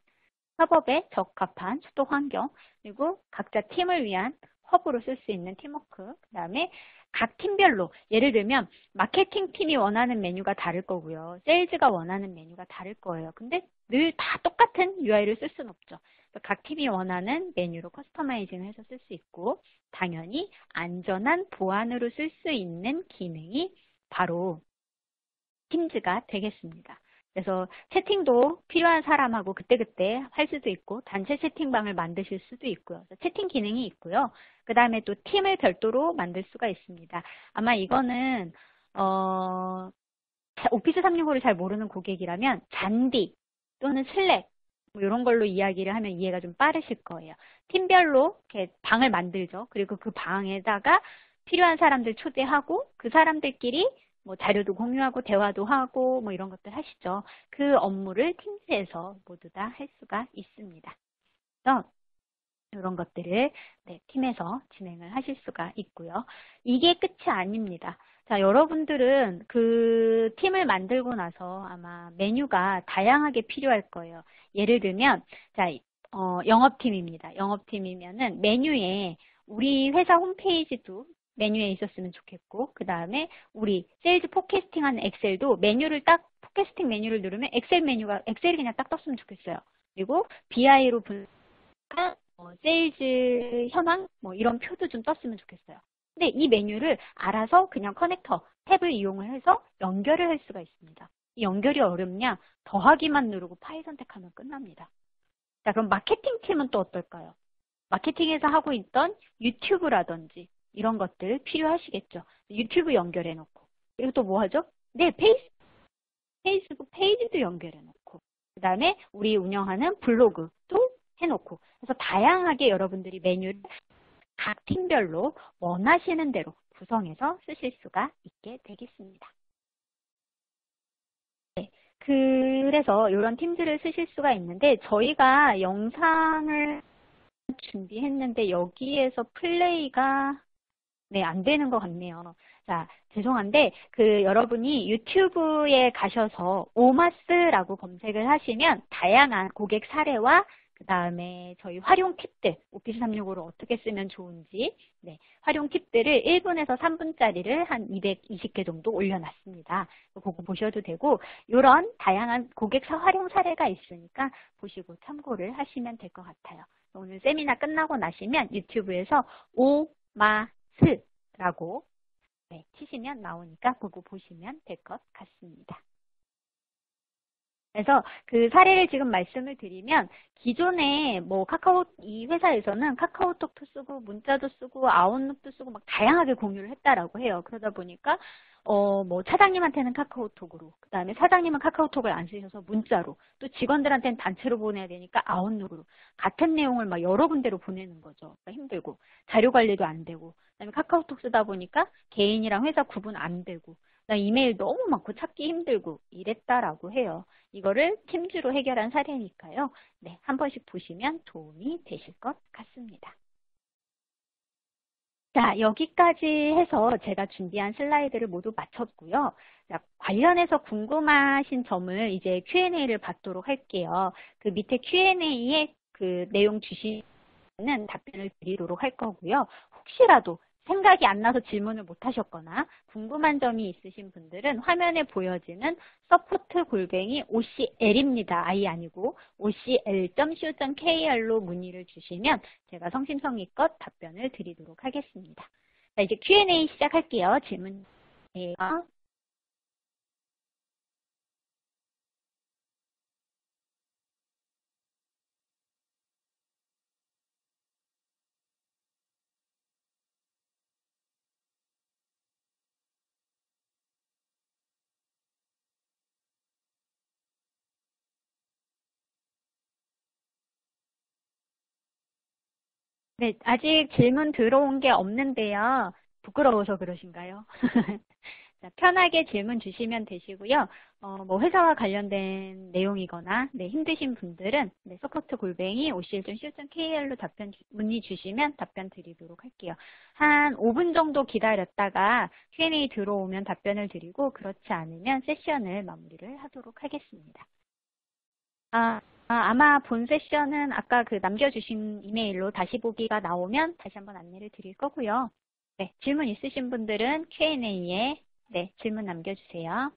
협업에 적합한 소통 환경, 그리고 각자 팀을 위한 허브로 쓸 수 있는 팀워크, 그 다음에 각 팀별로 예를 들면 마케팅 팀이 원하는 메뉴가 다를 거고요. 세일즈가 원하는 메뉴가 다를 거예요. 근데 늘 다 똑같은 UI를 쓸 수는 없죠. 각 팀이 원하는 메뉴로 커스터마이징을 해서 쓸 수 있고 당연히 안전한 보안으로 쓸 수 있는 기능이 바로 팀즈가 되겠습니다. 그래서 채팅도 필요한 사람하고 그때그때 할 수도 있고 단체 채팅방을 만드실 수도 있고요. 채팅 기능이 있고요. 그 다음에 또 팀을 별도로 만들 수가 있습니다. 아마 이거는 오피스 365를 잘 모르는 고객이라면 잔디 또는 슬랙 뭐 이런 걸로 이야기를 하면 이해가 좀 빠르실 거예요. 팀별로 이렇게 방을 만들죠. 그리고 그 방에다가 필요한 사람들 초대하고 그 사람들끼리 뭐 자료도 공유하고 대화도 하고 뭐 이런 것들 하시죠. 그 업무를 팀즈에서 모두 다 할 수가 있습니다. 그래서 이런 것들을 네, 팀에서 진행을 하실 수가 있고요. 이게 끝이 아닙니다. 자, 여러분들은 그 팀을 만들고 나서 아마 메뉴가 다양하게 필요할 거예요. 예를 들면 자, 영업팀입니다. 영업팀이면은 메뉴에 우리 회사 홈페이지도 메뉴에 있었으면 좋겠고 그 다음에 우리 세일즈 포캐스팅하는 엑셀도 메뉴를 딱 포캐스팅 메뉴를 누르면 엑셀이 그냥 딱 떴으면 좋겠어요. 그리고 BI로 분석한 세일즈 현황 뭐 이런 표도 좀 떴으면 좋겠어요. 근데 이 메뉴를 알아서 그냥 커넥터 탭을 이용을 해서 연결을 할 수가 있습니다. 이 연결이 어렵냐? 더하기만 누르고 파일 선택하면 끝납니다. 자, 그럼 마케팅 팀은 또 어떨까요? 마케팅에서 하고 있던 유튜브라든지 이런 것들 필요하시겠죠. 유튜브 연결해 놓고. 그리고 또 뭐 하죠? 네, 페이스북 페이지도 연결해 놓고. 그 다음에 우리 운영하는 블로그도 해놓고. 그래서 다양하게 여러분들이 메뉴를 각 팀별로 원하시는 대로 구성해서 쓰실 수가 있게 되겠습니다. 네, 그래서 이런 팀들을 쓰실 수가 있는데 저희가 영상을 준비했는데 여기에서 플레이가 네, 안 되는 것 같네요. 자, 죄송한데 여러분이 유튜브에 가셔서 오마스라고 검색을 하시면 다양한 고객 사례와 그 다음에 저희 활용 팁들, 오피스 365를 어떻게 쓰면 좋은지, 네, 활용 팁들을 1분에서 3분짜리를 한 220개 정도 올려놨습니다. 그거 보셔도 되고, 이런 다양한 고객 활용 사례가 있으니까 보시고 참고를 하시면 될 것 같아요. 오늘 세미나 끝나고 나시면 유튜브에서 오마스라고 네, 치시면 나오니까 그거 보시면 될 것 같습니다. 그래서 그 사례를 지금 말씀을 드리면 기존에 뭐 이 회사에서는 카카오톡도 쓰고 문자도 쓰고 아웃룩도 쓰고 막 다양하게 공유를 했다라고 해요. 그러다 보니까 뭐 차장님한테는 카카오톡으로, 그 다음에 사장님은 카카오톡을 안 쓰셔서 문자로, 또 직원들한테는 단체로 보내야 되니까 아웃룩으로 같은 내용을 막 여러 군데로 보내는 거죠. 그러니까 힘들고 자료 관리도 안 되고, 그다음에 카카오톡 쓰다 보니까 개인이랑 회사 구분 안 되고, 그다음에 이메일 너무 많고 찾기 힘들고 이랬다라고 해요. 이거를 팀즈로 해결한 사례니까요. 네, 한 번씩 보시면 도움이 되실 것 같습니다. 자, 여기까지 해서 제가 준비한 슬라이드를 모두 마쳤고요. 자, 관련해서 궁금하신 점을 이제 Q&A를 받도록 할게요. 그 밑에 Q&A에 그 내용 주시면 답변을 드리도록 할 거고요. 혹시라도 생각이 안 나서 질문을 못 하셨거나 궁금한 점이 있으신 분들은 화면에 보여지는 support@ocl입니다. I 아니고 ocl.co.kr로 문의를 주시면 제가 성심성의껏 답변을 드리도록 하겠습니다. 자, 이제 Q&A 시작할게요. 질문 주세요. 네, 아직 질문 들어온 게 없는데요. 부끄러워서 그러신가요? 자, 편하게 질문 주시면 되시고요. 뭐 회사와 관련된 내용이거나 네, 힘드신 분들은 네, support@ocl.co.kr로 문의 주시면 답변 드리도록 할게요. 한 5분 정도 기다렸다가 Q&A 들어오면 답변을 드리고, 그렇지 않으면 세션을 마무리를 하도록 하겠습니다. 아마 본 세션은 아까 그 남겨주신 이메일로 다시 보기가 나오면 다시 한번 안내를 드릴 거고요. 네, 질문 있으신 분들은 Q&A에 네, 질문 남겨주세요.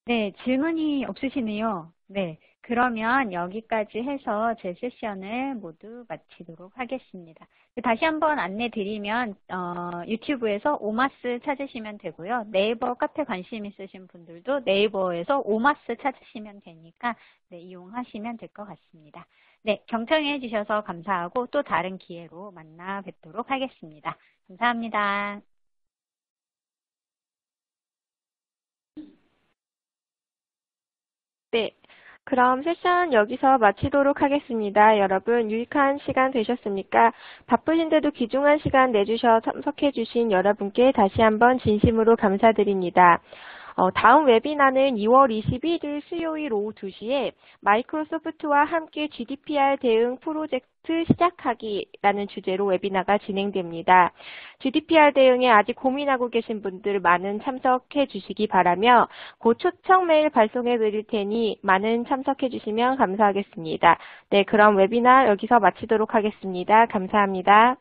네, 질문이 없으시네요. 네, 그러면 여기까지 해서 제 세션을 모두 마치도록 하겠습니다. 다시 한번 안내 드리면 유튜브에서 오마스 찾으시면 되고요. 네이버 카페 관심 있으신 분들도 네이버에서 오마스 찾으시면 되니까 네, 이용하시면 될 것 같습니다. 네, 경청해 주셔서 감사하고 또 다른 기회로 만나 뵙도록 하겠습니다. 감사합니다. 네. 그럼 세션 여기서 마치도록 하겠습니다. 여러분 유익한 시간 되셨습니까? 바쁘신데도 귀중한 시간 내주셔 참석해주신 여러분께 다시 한번 진심으로 감사드립니다. 다음 웨비나는 2월 21일 수요일 오후 2시에 마이크로소프트와 함께 GDPR 대응 프로젝트 시작하기라는 주제로 웨비나가 진행됩니다. GDPR 대응에 아직 고민하고 계신 분들 많은 참석해 주시기 바라며 곧 초청 메일 발송해 드릴 테니 많은 참석해 주시면 감사하겠습니다. 네, 그럼 웨비나 여기서 마치도록 하겠습니다. 감사합니다.